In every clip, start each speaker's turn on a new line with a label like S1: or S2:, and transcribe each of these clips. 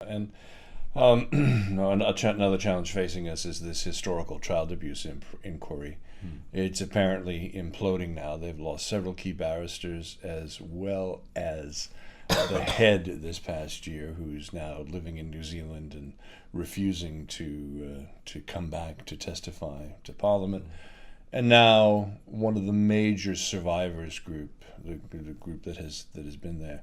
S1: And no, another challenge facing us is this historical child abuse inquiry. It's apparently imploding now. They've lost several key barristers as well as the head this past year, who's now living in New Zealand and refusing to come back to testify to Parliament. And now one of the major survivors group, the group that has been there,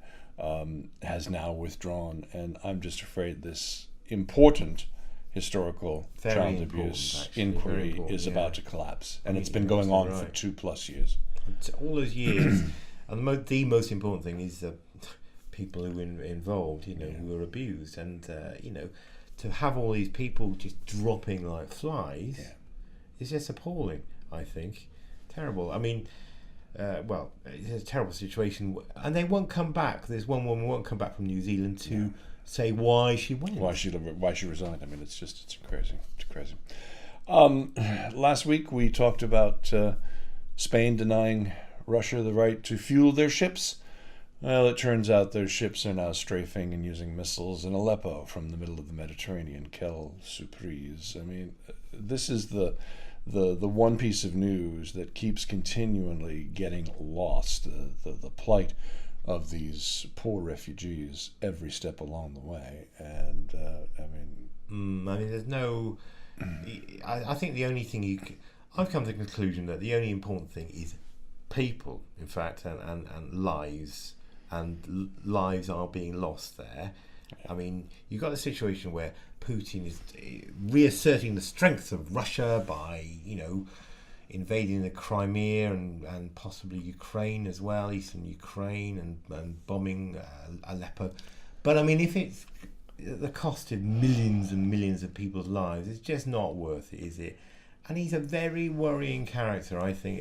S1: has now withdrawn, and I'm just afraid this important historical
S2: Very
S1: child
S2: important,
S1: abuse
S2: actually,
S1: inquiry
S2: very important,
S1: is
S2: yeah.
S1: about to collapse, and
S2: I
S1: it's
S2: mean,
S1: been
S2: you're
S1: going on
S2: absolutely
S1: for
S2: right.
S1: 2+ years.
S2: All those years, and the most important thing is the people who were involved, who were abused, and to have all these people just dropping like flies is just appalling. I think terrible. I mean, it's a terrible situation, and they won't come back. There's one woman who won't come back from New Zealand to say why she went.
S1: Why she resigned? I mean, it's crazy. It's crazy. Last week we talked about Spain denying Russia the right to fuel their ships. Well, it turns out those ships are now strafing and using missiles in Aleppo from the middle of the Mediterranean. Quelle surprise! I mean, this is the one piece of news that keeps continually getting lost. The plight of these poor refugees every step along the way, and
S2: there's no. I think the only thing I've come to the conclusion that the only important thing is people, in fact, and lives, and lives are being lost there. I mean, you've got a situation where Putin is reasserting the strength of Russia by, invading the Crimea and possibly Ukraine as well, eastern Ukraine, and bombing Aleppo. But I mean, if it's the cost of millions and millions of people's lives, it's just not worth it, is it? And he's a very worrying character, I think.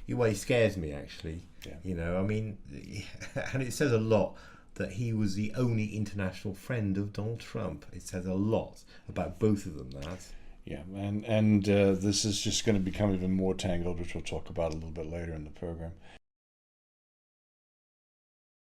S2: He scares me, actually.
S1: Yeah.
S2: I mean, and it says a lot that he was the only international friend of Donald Trump. It says a lot about both of them, that.
S1: Yeah, and this is just going to become even more tangled, which we'll talk about a little bit later in the program.